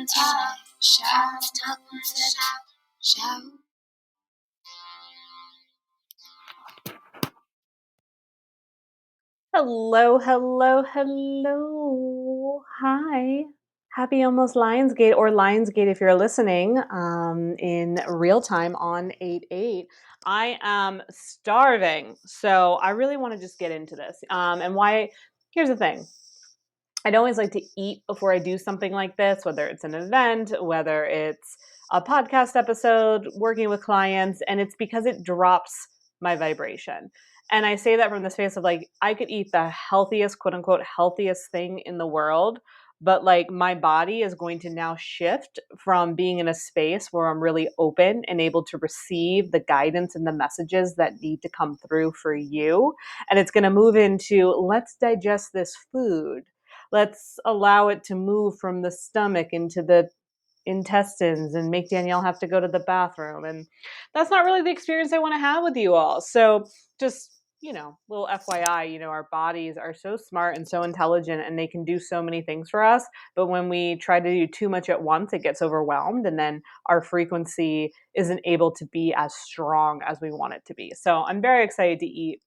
time. Shout, shout. Hello, hello, hello. Hi. Happy almost Lionsgate, or Lionsgate if you're listening in real time on 8/8. I am starving, so I really want to just get into this. And why? Here's the thing. I'd always like to eat before I do something like this, whether it's an event, whether it's a podcast episode, working with clients, and it's because it drops my vibration. And I say that from the space of like, I could eat the healthiest, quote unquote, healthiest thing in the world, but like my body is going to now shift from being in a space where I'm really open and able to receive the guidance and the messages that need to come through for you. And it's going to move into, let's digest this food. Let's allow it to move from the stomach into the intestines and make Danielle have to go to the bathroom. And that's not really the experience I want to have with you all. So just, little FYI, our bodies are so smart and so intelligent and they can do so many things for us. But when we try to do too much at once, it gets overwhelmed and then our frequency isn't able to be as strong as we want it to be. So I'm very excited to eat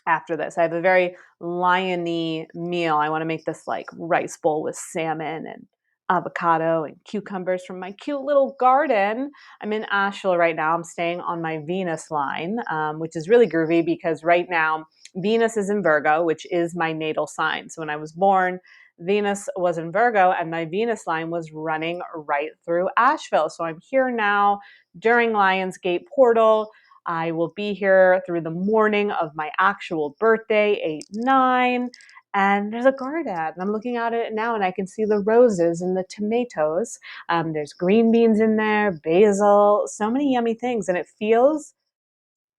after this. I have a very lion-y meal. I want to make this like rice bowl with salmon and avocado and cucumbers from my cute little garden. I'm in Asheville right now. I'm staying on my Venus line, which is really groovy because right now Venus is in Virgo, which is my natal sign. So when I was born, Venus was in Virgo and my Venus line was running right through Asheville. So I'm here now during Lionsgate portal. I will be here through the morning of my actual birthday, 8/9, and there's a garden. And I'm looking at it now and I can see the roses and the tomatoes. There's green beans in there, basil, so many yummy things. And it feels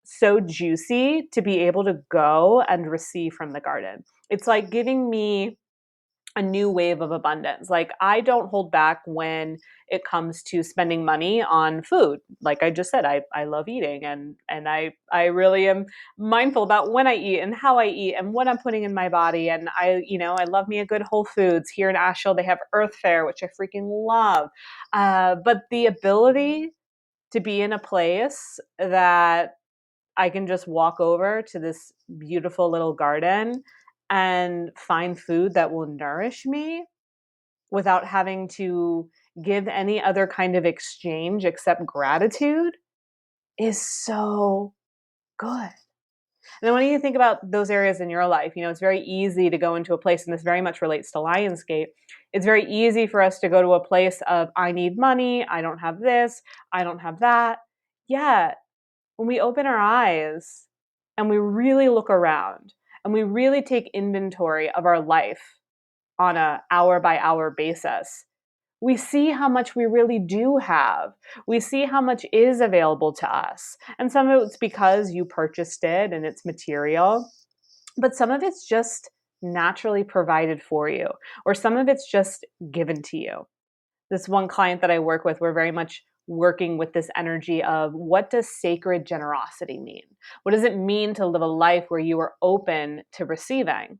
so juicy to be able to go and receive from the garden. It's like giving me a new wave of abundance. Like I don't hold back when it comes to spending money on food. Like I just said, I love eating and I really am mindful about when I eat and how I eat and what I'm putting in my body. And I love me a good Whole Foods. Here in Asheville, they have Earth Fare, which I freaking love. But the ability to be in a place that I can just walk over to this beautiful little garden and find food that will nourish me without having to give any other kind of exchange except gratitude is so good. And then when you think about those areas in your life, it's very easy to go into a place, and this very much relates to Lionsgate. It's very easy for us to go to a place of, I need money, I don't have this, I don't have that. Yet, when we open our eyes and we really look around and we really take inventory of our life on a hour by hour basis, we see how much we really do have. We see how much is available to us. And some of it's because you purchased it and it's material, but some of it's just naturally provided for you, or some of it's just given to you. This one client that I work with, we're very much working with this energy of, what does sacred generosity mean? What does it mean to live a life where you are open to receiving?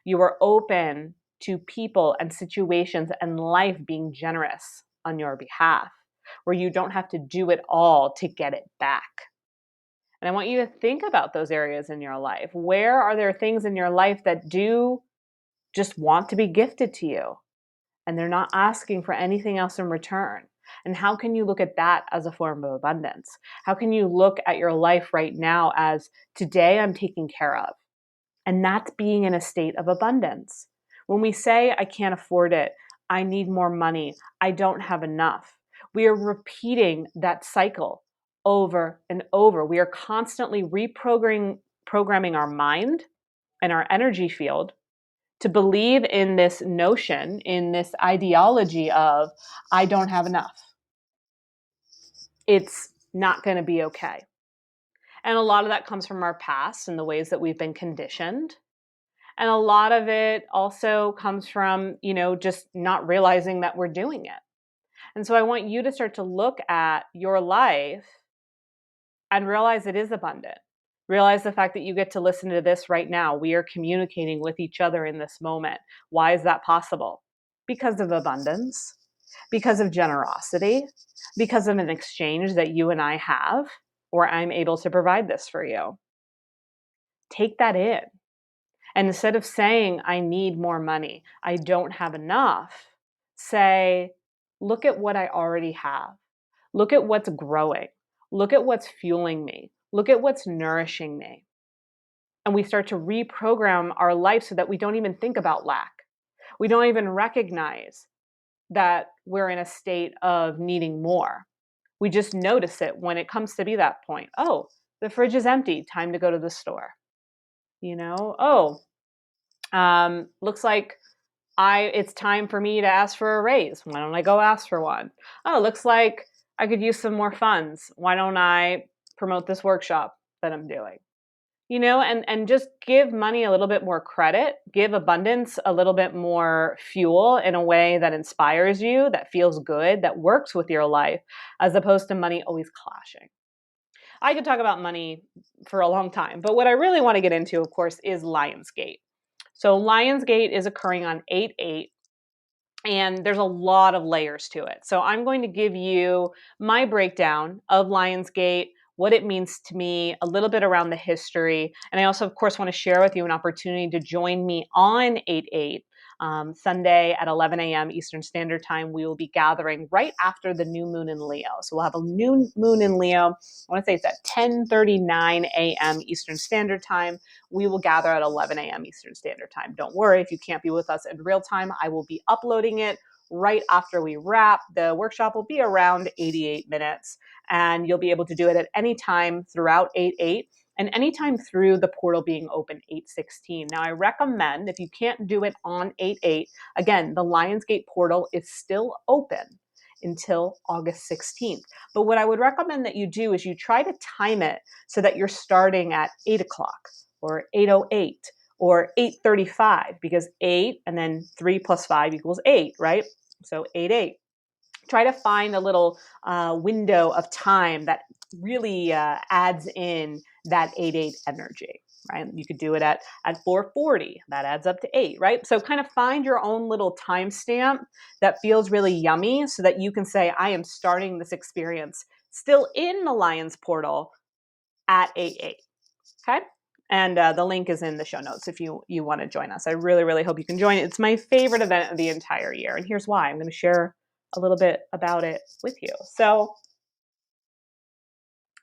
You are open to people and situations and life being generous on your behalf, where you don't have to do it all to get it back. And I want you to think about those areas in your life. Where are there things in your life that do just want to be gifted to you? And they're not asking for anything else in return. And how can you look at that as a form of abundance? How can you look at your life right now as, today I'm taken care of? And that's being in a state of abundance. When we say, I can't afford it, I need more money, I don't have enough, we are repeating that cycle over and over. We are constantly reprogramming our mind and our energy field to believe in this notion, in this ideology of, I don't have enough. It's not going to be okay. And a lot of that comes from our past and the ways that we've been conditioned. And a lot of it also comes from, just not realizing that we're doing it. And so I want you to start to look at your life and realize it is abundant. Realize the fact that you get to listen to this right now. We are communicating with each other in this moment. Why is that possible? Because of abundance. because of generosity, because of an exchange that you and I have, or I'm able to provide this for you. Take that in. And instead of saying, I need more money, I don't have enough, say, look at what I already have. Look at what's growing. Look at what's fueling me. Look at what's nourishing me. And we start to reprogram our life so that we don't even think about lack. We don't even recognize that we're in a state of needing more. We just notice it when it comes to be that point. Oh, the fridge is empty. Time to go to the store. Looks like it's time for me to ask for a raise. Why don't I go ask for one? Oh, looks like I could use some more funds. Why don't I promote this workshop that I'm doing? And just give money a little bit more credit, give abundance a little bit more fuel in a way that inspires you, that feels good, that works with your life, as opposed to money always clashing. I could talk about money for a long time, but what I really want to get into, of course, is Lionsgate. So Lionsgate is occurring on 8/8, and there's a lot of layers to it. So I'm going to give you my breakdown of Lionsgate, what it means to me, a little bit around the history. And I also, of course, want to share with you an opportunity to join me on 8/8. Sunday at 11 a.m. Eastern Standard Time. We will be gathering right after the new moon in Leo. So we'll have a new moon in Leo. I want to say it's at 10:39 a.m. Eastern Standard Time. We will gather at 11 a.m. Eastern Standard Time. Don't worry if you can't be with us in real time. I will be uploading it right after we wrap. The workshop will be around 88 minutes, and you'll be able to do it at any time throughout 8/8. And anytime through the portal being open 8/16. Now, I recommend, if you can't do it on 8/8, again, the Lionsgate portal is still open until August 16th. But what I would recommend that you do is you try to time it so that you're starting at 8 o'clock or 8:08 or 8:35, because 8 and then 3 plus 5 equals 8, right? So 8/8. Try to find a little window of time that really adds in that 8/8 energy, right? You could do it at 4:40. That adds up to 8, right? So kind of find your own little timestamp that feels really yummy so that you can say, I am starting this experience still in the Lions portal at 8/8, okay? And the link is in the show notes if you want to join us. I really, really hope you can join. It's my favorite event of the entire year. And here's why. I'm going to share a little bit about it with you. So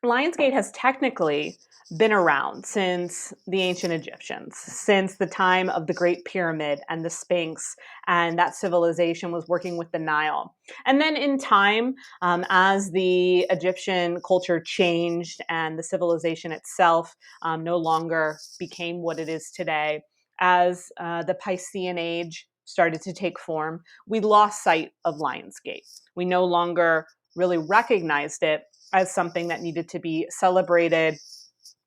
Lionsgate has technically been around since the ancient Egyptians, since the time of the Great Pyramid and the Sphinx, and that civilization was working with the Nile. And then in time, as the Egyptian culture changed and the civilization itself no longer became what it is today, as the Piscean Age started to take form, we lost sight of Lionsgate. We no longer really recognized it as something that needed to be celebrated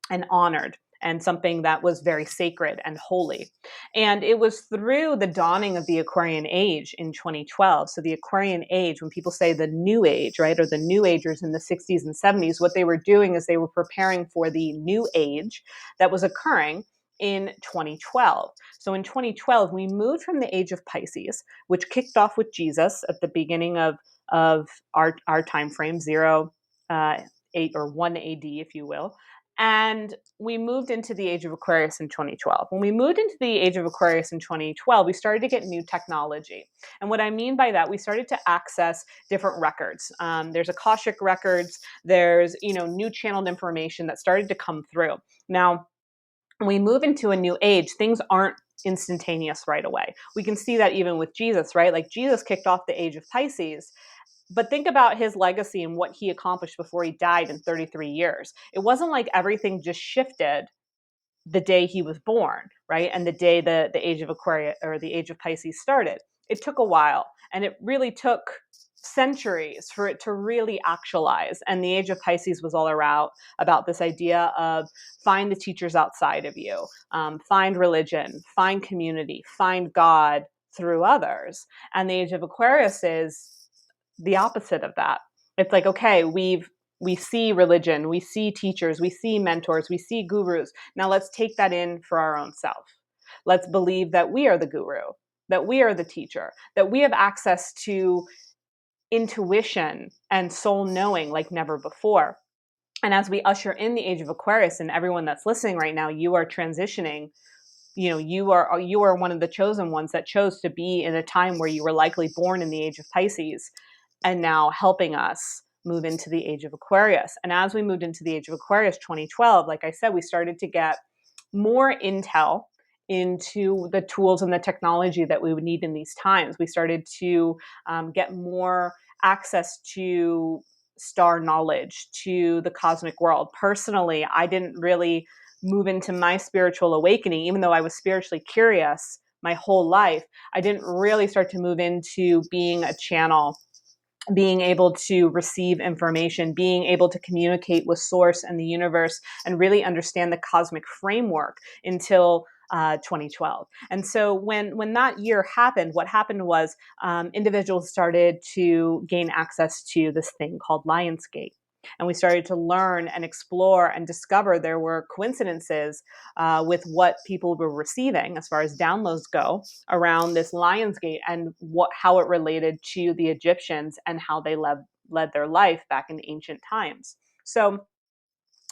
and honored, and something that was very sacred and holy. And it was through the dawning of the Aquarian Age in 2012. So the Aquarian Age, when people say the New Age, right, or the New Agers in the 60s and 70s, what they were doing is they were preparing for the New Age that was occurring in 2012. So in 2012, we moved from the Age of Pisces, which kicked off with Jesus at the beginning of our time frame, 8 or 1 AD, if you will. And we moved into the Age of Aquarius in 2012. When we moved into the Age of Aquarius in 2012, we started to get new technology. And what I mean by that, we started to access different records. There's Akashic records. There's, new channeled information that started to come through. Now, when we move into a new age, things aren't instantaneous right away. We can see that even with Jesus, right? Like Jesus kicked off the Age of Pisces. But think about his legacy and what he accomplished before he died in 33 years. It wasn't like everything just shifted the day he was born, right? And the day the Age of Aquarius or the Age of Pisces started. It took a while, and it really took centuries for it to really actualize. And the Age of Pisces was all around about this idea of find the teachers outside of you, find religion, find community, find God through others. And the Age of Aquarius is the opposite of that. It's like, okay, we see religion, we see teachers, we see mentors, we see gurus. Now let's take that in for our own self. Let's believe that we are the guru, that we are the teacher, that we have access to intuition and soul knowing like never before. And as we usher in the age of Aquarius, and everyone that's listening right now, you are transitioning. You are one of the chosen ones that chose to be in a time where you were likely born in the age of Pisces, and now helping us move into the age of Aquarius. And as we moved into the age of Aquarius 2012, like I said, we started to get more intel into the tools and the technology that we would need in these times. We started to get more access to star knowledge, to the cosmic world. Personally, I didn't really move into my spiritual awakening, even though I was spiritually curious my whole life. I didn't really start to move into being a channel, being able to receive information, being able to communicate with source and the universe, and really understand the cosmic framework until 2012. And so when that year happened, what happened was individuals started to gain access to this thing called Lionsgate. And we started to learn and explore and discover there were coincidences with what people were receiving as far as downloads go around this Lionsgate, and how it related to the Egyptians and how they led their life back in ancient times. So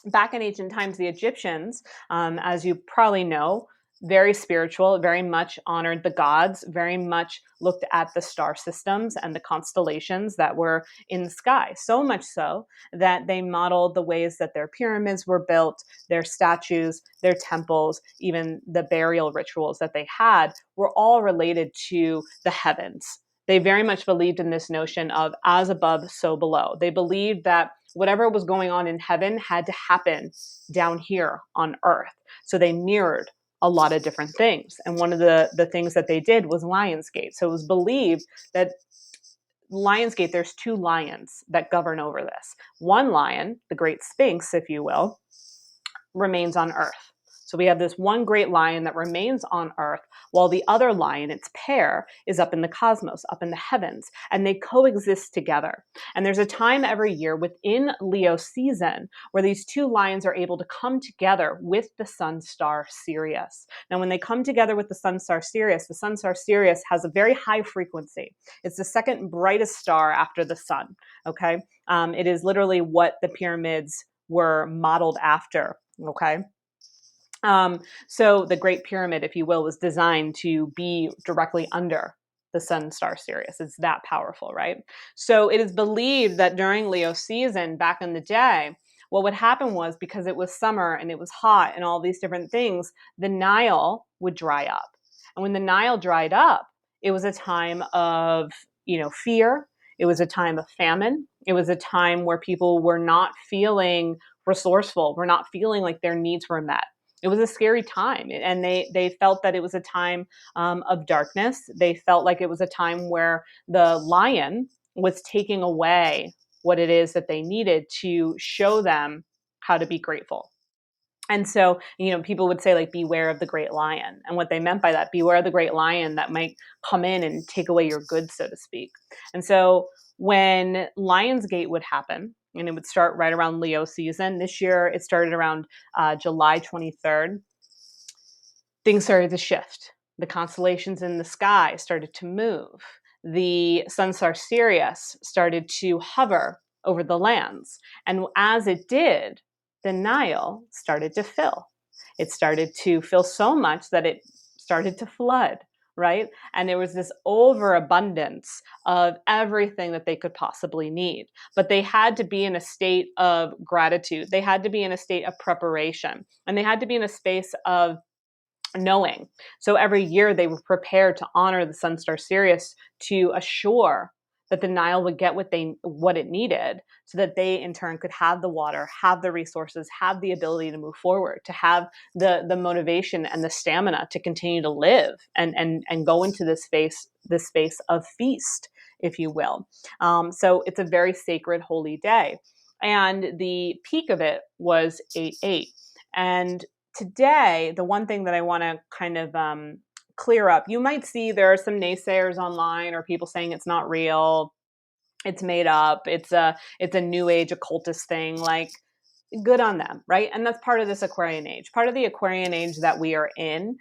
back in ancient times, the Egyptians, as you probably know, very spiritual, very much honored the gods, very much looked at the star systems and the constellations that were in the sky. So much so that they modeled the ways that their pyramids were built, their statues, their temples, even the burial rituals that they had were all related to the heavens. They very much believed in this notion of as above, so below. They believed that whatever was going on in heaven had to happen down here on earth. So they mirrored a lot of different things. And one of the things that they did was Lionsgate. So it was believed that Lionsgate, there's two lions that govern over this. One lion, the great Sphinx, if you will, remains on earth. So we have this one great lion that remains on earth, while the other lion, its pair, is up in the cosmos, up in the heavens, and they coexist together. And there's a time every year within Leo season where these two lions are able to come together with the sun star Sirius. Now, when they come together with the sun star Sirius has a very high frequency. It's the second brightest star after the sun, okay? It is literally what the pyramids were modeled after, okay? So the Great Pyramid, if you will, was designed to be directly under the sun star Sirius. It's that powerful, right? So it is believed that during Leo season back in the day, what would happen was, because it was summer and it was hot and all these different things, the Nile would dry up. And when the Nile dried up, it was a time of, fear. It was a time of famine. It was a time where people were not feeling resourceful, were not feeling like their needs were met. It was a scary time, and they felt that it was a time of darkness. They felt like it was a time where the lion was taking away what it is that they needed to show them how to be grateful. And so, people would say, like, beware of the great lion. And what they meant by that, beware of the great lion that might come in and take away your goods, so to speak. And so when Lionsgate would happen, and it would start right around Leo season. This year, it started around July 23rd. Things started to shift. The constellations in the sky started to move. The sun star Sirius started to hover over the lands. And as it did, the Nile started to fill. It started to fill so much that it started to flood, right? And there was this overabundance of everything that they could possibly need. But they had to be in a state of gratitude. They had to be in a state of preparation. And they had to be in a space of knowing. So every year they were prepared to honor the sun star Sirius to assure that the Nile would get what it needed, so that they in turn could have the water, have the resources, have the ability to move forward, to have the motivation and the stamina to continue to live and go into this space of feast, if you will. So it's a very sacred, holy day. And the peak of it was 8/8. And today, the one thing that I want to kind of clear up, you might see there are some naysayers online or people saying it's not real, it's made up, it's a new age occultist thing. Like, good on them, right? And that's part of this Aquarian age. Part of the Aquarian age that we are in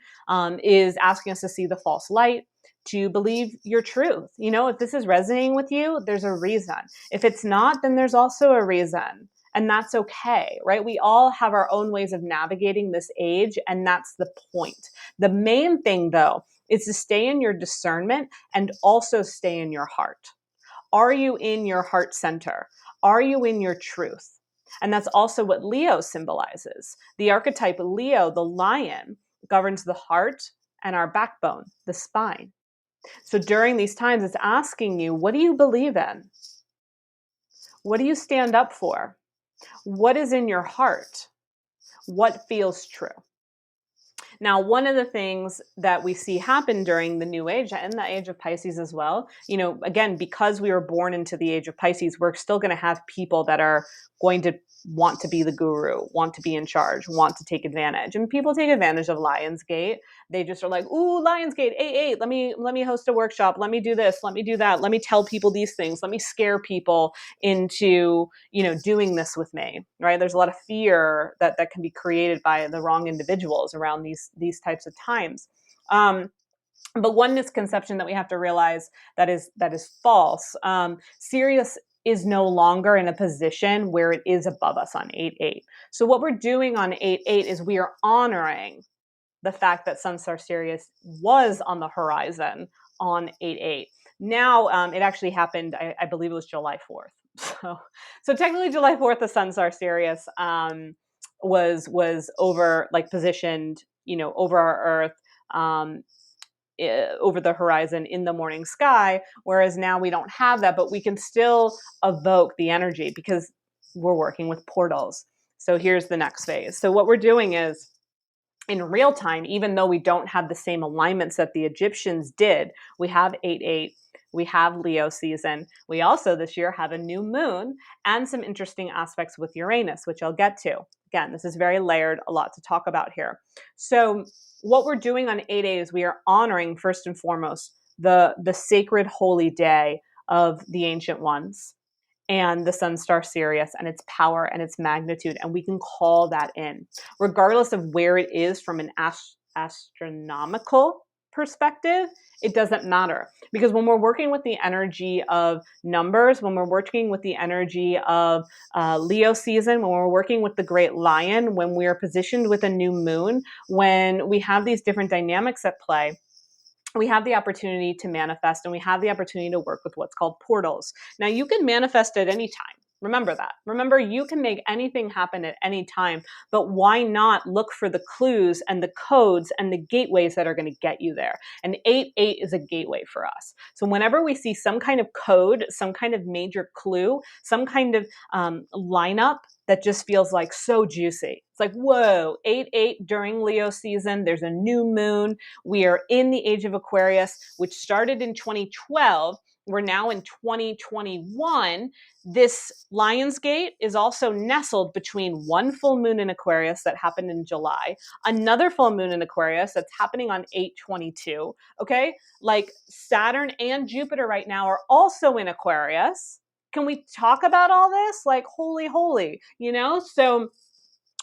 is asking us to see the false light, to believe your truth. You know, if this is resonating with you, there's a reason. If it's not, then there's also a reason. And that's okay, right? We all have our own ways of navigating this age, and that's the point. The main thing, though, is to stay in your discernment and also stay in your heart. Are you in your heart center? Are you in your truth? And that's also what Leo symbolizes. The archetype Leo, the lion, governs the heart and our backbone, the spine. So during these times, it's asking you, what do you believe in? What do you stand up for? What is in your heart? What feels true? Now, one of the things that we see happen during the new age and the age of Pisces as well, you know, again, because we were born into the age of Pisces, we're still going to have people that are going to want to be the guru, want to be in charge, want to take advantage. And people take advantage of Lionsgate. They just are like, ooh, Lionsgate, 8-8, let me host a workshop. Let me do this. Let me do that. Let me tell people these things. Let me scare people into, you know, doing this with me, right? There's a lot of fear that can be created by the wrong individuals around these types of times. But one misconception that we have to realize that is false. Sirius is no longer in a position where it is above us on 8-8. So what we're doing on 8-8 is we are honoring the fact that Sun Star Sirius was on the horizon on 8-8. Now, it actually happened, I believe it was July 4th. So technically July 4th, the Sun Star Sirius was over, like, positioned, you know, over our Earth, over the horizon in the morning sky, whereas now we don't have that, but we can still evoke the energy because we're working with portals. So here's the next phase. So what we're doing is, in real time, even though we don't have the same alignments that the Egyptians did, we have 8-8, we have Leo season. We also this year have a new moon and some interesting aspects with Uranus, which I'll get to. Again, this is very layered, a lot to talk about here. So what we're doing on 8-8 is we are honoring, first and foremost, the sacred holy day of the ancient ones and the Sun Star Sirius and its power and its magnitude. And we can call that in, regardless of where it is from an astronomical perspective. It doesn't matter, because when we're working with the energy of numbers, when we're working with the energy of Leo season, when we're working with the great lion, when we're positioned with a new moon, when we have these different dynamics at play, we have the opportunity to manifest, and we have the opportunity to work with what's called portals. Now, you can manifest at any time. Remember that. Remember, you can make anything happen at any time, but why not look for the clues and the codes and the gateways that are going to get you there? And 8-8 is a gateway for us. So whenever we see some kind of code, some kind of major clue, some kind of lineup that just feels like so juicy. It's like, whoa, 8-8 during Leo season. There's a new moon. We are in the Age of Aquarius, which started in 2012. We're now in 2021. This Lionsgate is also nestled between one full moon in Aquarius that happened in July, another full moon in Aquarius that's happening on 8/22. Okay, like Saturn and Jupiter right now are also in Aquarius. Can we talk about all this? Like, holy, you know? So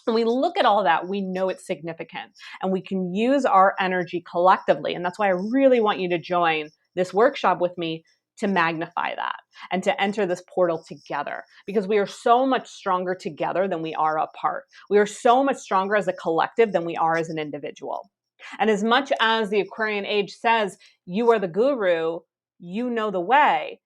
when we look at all that, we know it's significant, and we can use our energy collectively. And that's why I really want you to join this workshop with me to magnify that and to enter this portal together, because we are so much stronger together than we are apart. We are so much stronger as a collective than we are as an individual. And as much as the Aquarian age says, you are the guru, you know the way,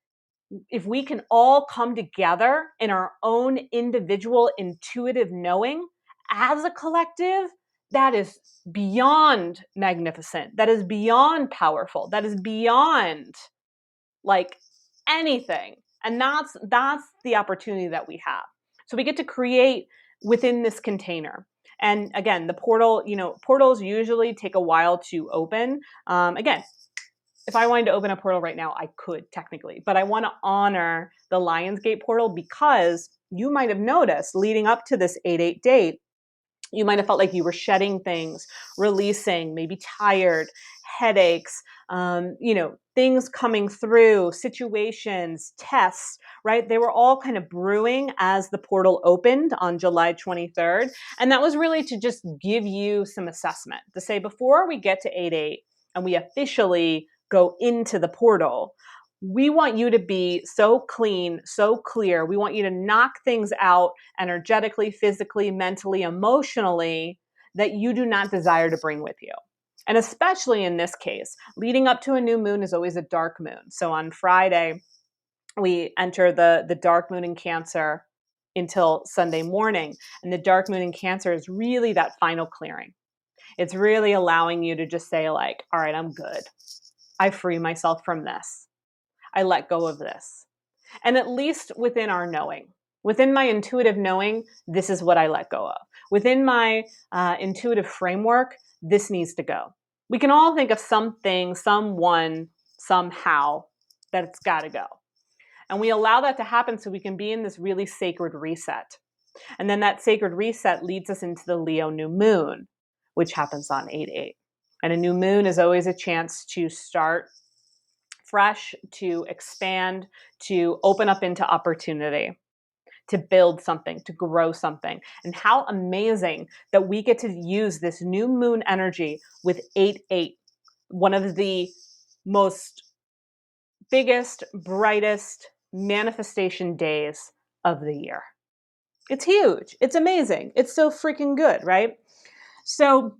if we can all come together in our own individual intuitive knowing as a collective, that is beyond magnificent. That is beyond powerful. That is beyond, like, anything. And that's the opportunity that we have. So we get to create within this container. And again, the portal, you know, portals usually take a while to open. Again, if I wanted to open a portal right now, I could technically, but I want to honor the Lionsgate portal, because you might have noticed leading up to this 8-8 date, you might have felt like you were shedding things, releasing, maybe tired, headaches, you know, things coming through, situations, tests, right? They were all kind of brewing as the portal opened on July 23rd. And that was really to just give you some assessment to say, before we get to 8-8 and we officially go into the portal. We want you to be so clean, so clear. We want you to knock things out energetically, physically, mentally, emotionally that you do not desire to bring with you. And especially in this case, leading up to a new moon is always a dark moon. So on Friday, we enter the dark moon in Cancer until Sunday morning. And the dark moon in Cancer is really that final clearing. It's really allowing you to just say like, all right, I'm good. I free myself from this. I let go of this. And at least within our knowing, within my intuitive knowing, this is what I let go of. Within my intuitive framework, this needs to go. We can all think of something, someone, somehow that it's got to go. And we allow that to happen so we can be in this really sacred reset. And then that sacred reset leads us into the Leo new moon, which happens on 8/8. And a new moon is always a chance to start fresh, to expand, to open up into opportunity, to build something, to grow something. And how amazing that we get to use this new moon energy with 8/8, one of the most biggest, brightest manifestation days of the year. It's huge. It's amazing. It's so freaking good, right? So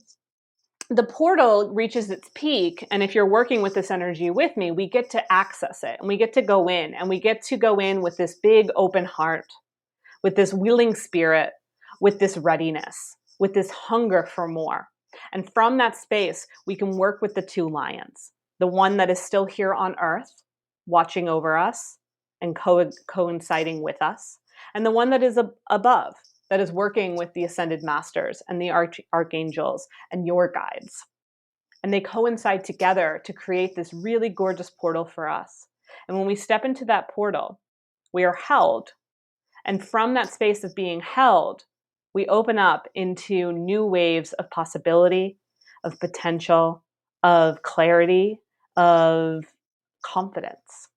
the portal reaches its peak, and if you're working with this energy with me, we get to access it, and we get to go in, and we get to go in with this big open heart, with this willing spirit, with this readiness, with this hunger for more. And from that space, we can work with the two lions, the one that is still here on earth, watching over us and coinciding with us, and the one that is above, that is working with the ascended masters and the archangels and your guides. And they coincide together to create this really gorgeous portal for us. And when we step into that portal, we are held. And from that space of being held, we open up into new waves of possibility, of potential, of clarity, of confidence.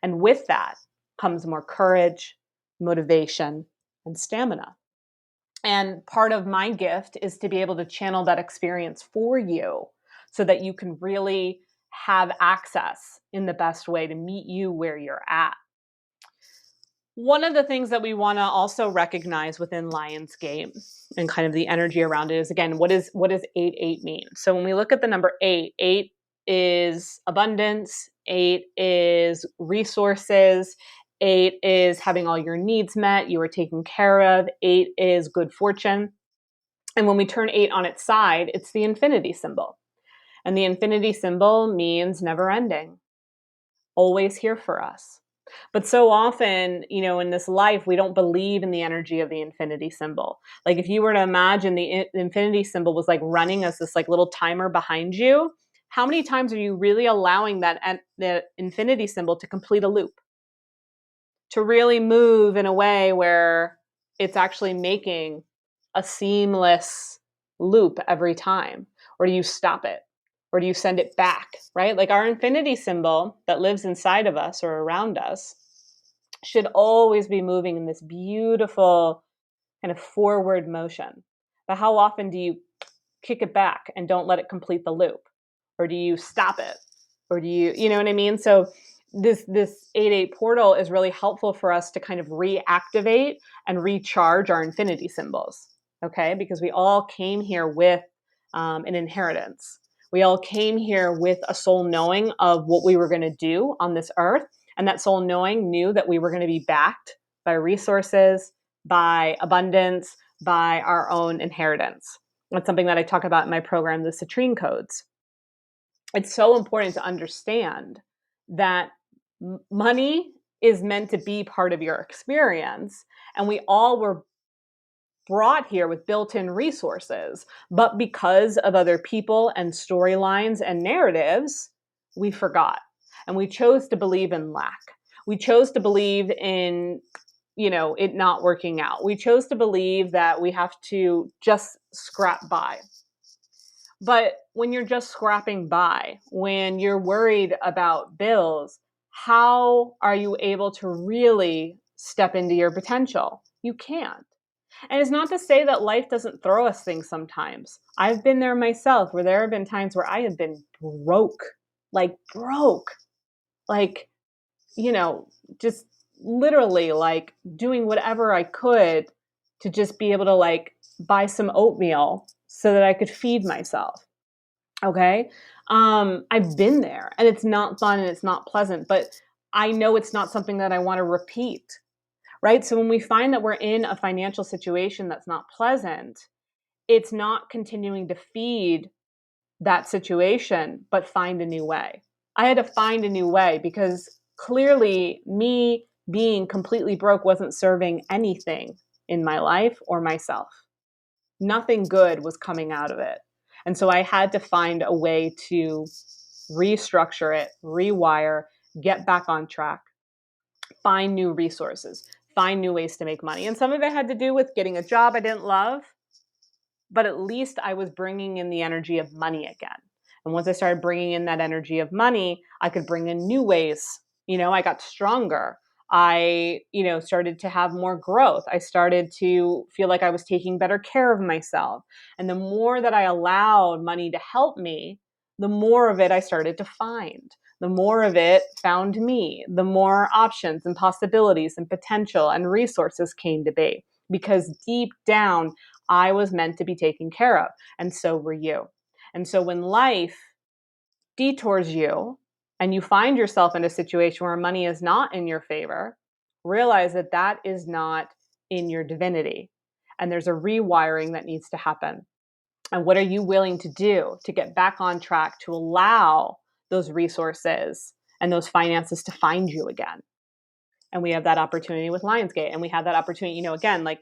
And with that comes more courage, motivation, and stamina. And part of my gift is to be able to channel that experience for you so that you can really have access in the best way to meet you where you're at. One of the things that we want to also recognize within Lionsgate and kind of the energy around it is, again, what does 8/8 mean? So when we look at the number 8, 8 is abundance, 8 is resources, 8 is having all your needs met, you are taken care of, 8 is good fortune. And when we turn 8 on its side, it's the infinity symbol. And the infinity symbol means never ending, always here for us. But so often, in this life, we don't believe in the energy of the infinity symbol. Like if you were to imagine the infinity symbol was like running as this like little timer behind you, how many times are you really allowing the infinity symbol to complete a loop? To really move in a way where it's actually making a seamless loop every time? Or do you stop it? Or do you send it back, right? Like our infinity symbol that lives inside of us or around us should always be moving in this beautiful kind of forward motion. But how often do you kick it back and don't let it complete the loop? Or do you stop it? Or do you know what I mean? So this 8/8 portal is really helpful for us to kind of reactivate and recharge our infinity symbols, okay? Because we all came here with an inheritance. We all came here with a soul knowing of what we were going to do on this earth. And that soul knowing knew that we were going to be backed by resources, by abundance, by our own inheritance. That's something that I talk about in my program, the Citrine Codes. It's so important to understand that money is meant to be part of your experience. And we all were brought here with built-in resources, but because of other people and storylines and narratives, we forgot. And we chose to believe in lack. We chose to believe in, it not working out. We chose to believe that we have to just scrap by. But when you're just scrapping by, when you're worried about bills, how are you able to really step into your potential? You can't. And it's not to say that life doesn't throw us things sometimes. I've been there myself, where there have been times where I have been broke. like broke, like, just literally like doing whatever I could to just be able to like buy some oatmeal so that I could feed myself. Okay. I've been there and it's not fun and it's not pleasant, but I know it's not something that I want to repeat. Right. So when we find that we're in a financial situation that's not pleasant, it's not continuing to feed that situation, but find a new way. I had to find a new way because clearly me being completely broke wasn't serving anything in my life or myself. Nothing good was coming out of it. And so I had to find a way to restructure it, rewire, get back on track, find new resources, find new ways to make money. And some of it had to do with getting a job I didn't love, but at least I was bringing in the energy of money again. And once I started bringing in that energy of money, I could bring in new ways. I got stronger. I, started to have more growth. I started to feel like I was taking better care of myself. And the more that I allowed money to help me, the more of it I started to find. The more of it found me, the more options and possibilities and potential and resources came to be. Because deep down, I was meant to be taken care of, and so were you. And so when life detours you and you find yourself in a situation where money is not in your favor, realize that that is not in your divinity. And there's a rewiring that needs to happen. And what are you willing to do to get back on track to allow those resources and those finances to find you again? And we have that opportunity with Lionsgate. And we have that opportunity, again, like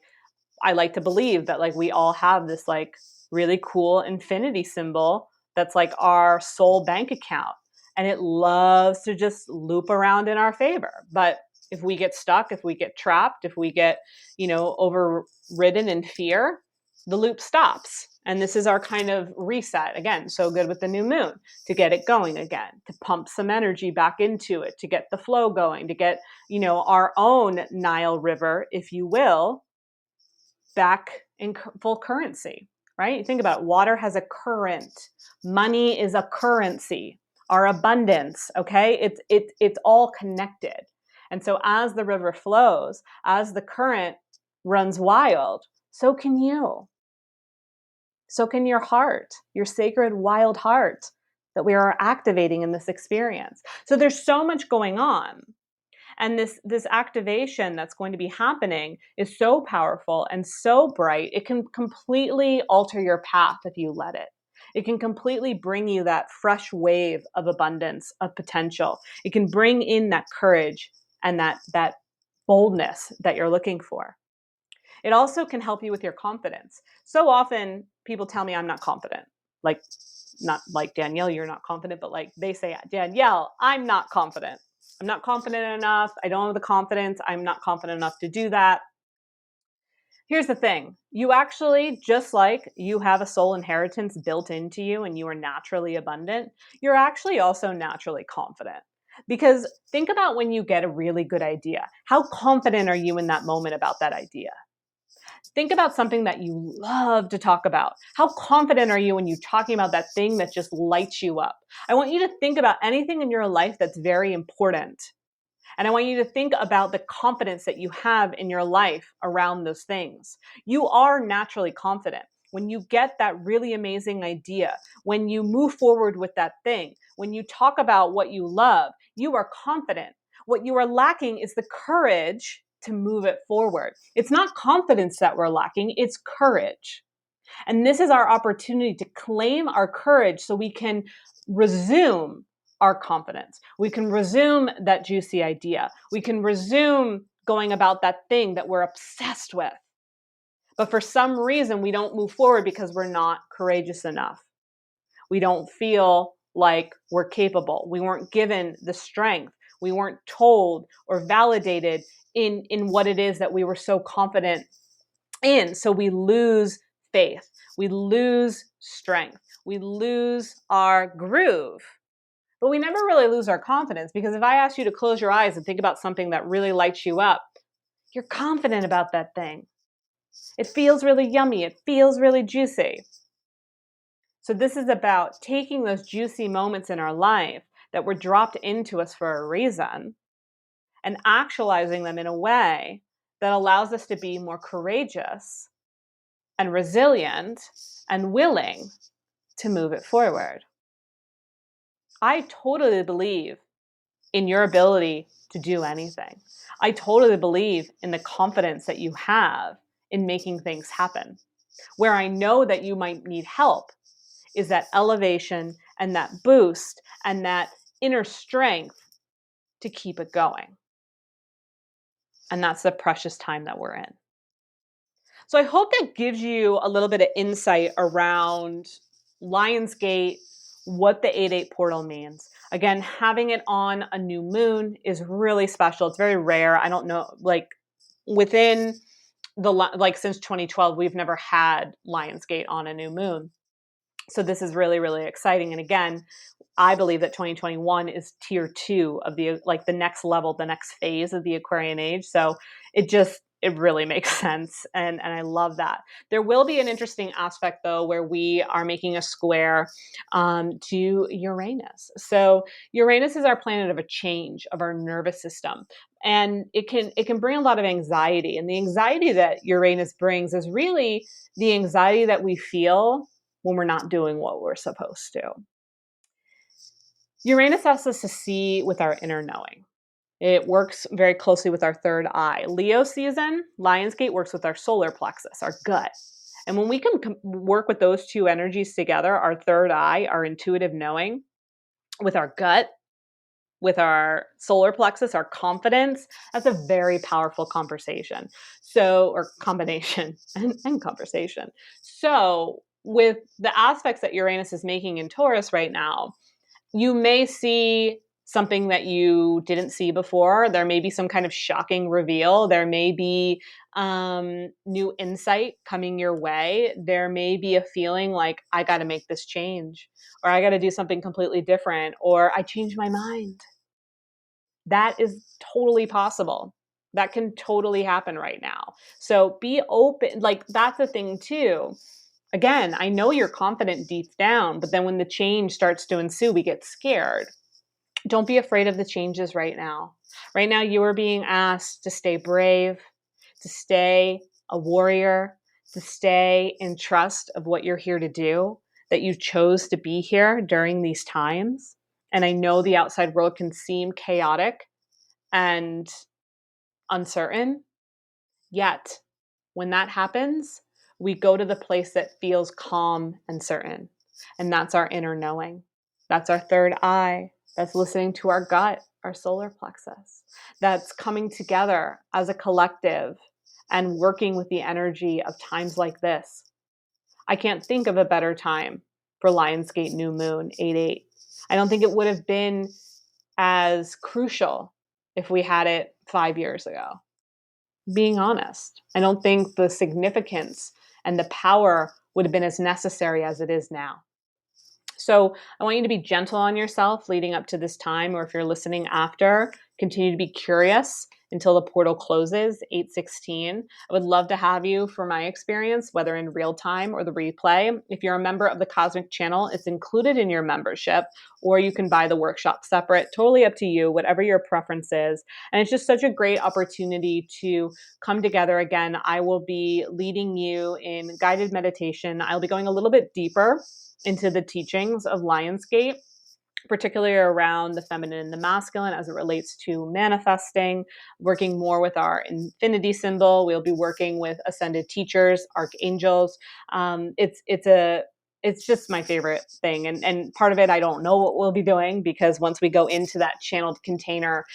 I like to believe that like we all have this like really cool infinity symbol that's like our soul bank account, and it loves to just loop around in our favor. But if we get stuck, if we get trapped, if we get, overridden in fear, the loop stops. And this is our kind of reset. Again, so good with the new moon to get it going again, to pump some energy back into it, to get the flow going, to get, our own Nile River, if you will, back in full currency, right? You think about it. Water has a current. Money is a currency. Our abundance, okay? It's all connected. And so as the river flows, as the current runs wild, so can you. So can your heart, your sacred wild heart that we are activating in this experience. So there's so much going on. And this activation that's going to be happening is so powerful and so bright. It can completely alter your path if you let it. It can completely bring you that fresh wave of abundance, of potential. It can bring in that courage and that boldness that you're looking for. It also can help you with your confidence. So often people tell me I'm not confident. Like, not like, Danielle, you're not confident, but like they say, Danielle, I'm not confident. I'm not confident enough. I don't have the confidence. I'm not confident enough to do that. Here's the thing. You actually, just like you have a soul inheritance built into you and you are naturally abundant, you're actually also naturally confident. Because think about when you get a really good idea. How confident are you in that moment about that idea? Think about something that you love to talk about. How confident are you when you're talking about that thing that just lights you up? I want you to think about anything in your life that's very important. And I want you to think about the confidence that you have in your life around those things. You are naturally confident. When you get that really amazing idea, when you move forward with that thing, when you talk about what you love, you are confident. What you are lacking is the courage to move it forward. It's not confidence that we're lacking, it's courage. And this is our opportunity to claim our courage so we can resume our confidence. We can resume that juicy idea. We can resume going about that thing that we're obsessed with. But for some reason, we don't move forward because we're not courageous enough. We don't feel like we're capable. We weren't given the strength. We weren't told or validated in what it is that we were so confident in. So we lose faith. We lose strength. We lose our groove. But we never really lose our confidence, because if I ask you to close your eyes and think about something that really lights you up, you're confident about that thing. It feels really yummy. It feels really juicy. So this is about taking those juicy moments in our life that were dropped into us for a reason, and actualizing them in a way that allows us to be more courageous and resilient and willing to move it forward. I totally believe in your ability to do anything. I totally believe in the confidence that you have in making things happen. Where I know that you might need help is that elevation and that boost and that inner strength to keep it going. And that's the precious time that we're in. So I hope that gives you a little bit of insight around Lionsgate, what the 8/8 portal means. Again, having it on a new moon is really special. It's very rare. I don't know, like within since 2012, we've never had Lionsgate on a new moon. So this is really, really exciting. And again, I believe that 2021 is tier 2 of the next level, the next phase of the Aquarian age. So it really makes sense. And I love that. There will be an interesting aspect though, where we are making a square to Uranus. So Uranus is our planet of a change of our nervous system. And it can bring a lot of anxiety. And the anxiety that Uranus brings is really the anxiety that we feel when we're not doing what we're supposed to. Uranus asks us to see with our inner knowing. It works very closely with our third eye. Leo season, Lionsgate works with our solar plexus, our gut. And when we can work with those two energies together, our third eye, our intuitive knowing, with our gut, with our solar plexus, our confidence, that's a very powerful conversation. Or combination and conversation. So with the aspects that Uranus is making in Taurus right now, you may see something that you didn't see before. There may be some kind of shocking reveal. There may be new insight coming your way. There may be a feeling like, I got to make this change, or I got to do something completely different, or I changed my mind. That is totally possible. That can totally happen right now. So be open. Like, that's the thing too. Again, I know you're confident deep down, but then when the change starts to ensue, we get scared. Don't be afraid of the changes right now. Right now, you are being asked to stay brave, to stay a warrior, to stay in trust of what you're here to do, that you chose to be here during these times. And I know the outside world can seem chaotic and uncertain, yet when that happens, we go to the place that feels calm and certain. And that's our inner knowing. That's our third eye. That's listening to our gut, our solar plexus. That's coming together as a collective and working with the energy of times like this. I can't think of a better time for Lionsgate New Moon 8/8. I don't think it would have been as crucial if we had it 5 years ago. Being honest, I don't think the significance and the power would have been as necessary as it is now. So I want you to be gentle on yourself leading up to this time, or if you're listening after, continue to be curious until the portal closes, 8/16. I would love to have you for my experience, whether in real time or the replay. If you're a member of the Cosmic Channel, it's included in your membership, or you can buy the workshop separate, totally up to you, whatever your preference is. And it's just such a great opportunity to come together again. I will be leading you in guided meditation. I'll be going a little bit deeper into the teachings of Lionsgate, particularly around the feminine and the masculine as it relates to manifesting, working more with our infinity symbol. We'll be working with ascended teachers, archangels. It's just my favorite thing. And part of it, I don't know what we'll be doing, because once we go into that channeled container,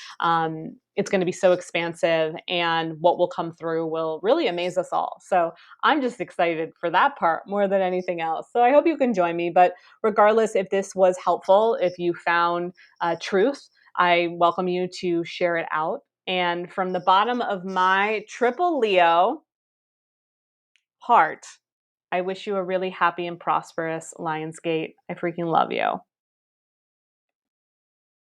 it's going to be so expansive, and what will come through will really amaze us all. So I'm just excited for that part more than anything else. So I hope you can join me. But regardless, if this was helpful, if you found truth, I welcome you to share it out. And from the bottom of my triple Leo heart, I wish you a really happy and prosperous Lionsgate. I freaking love you.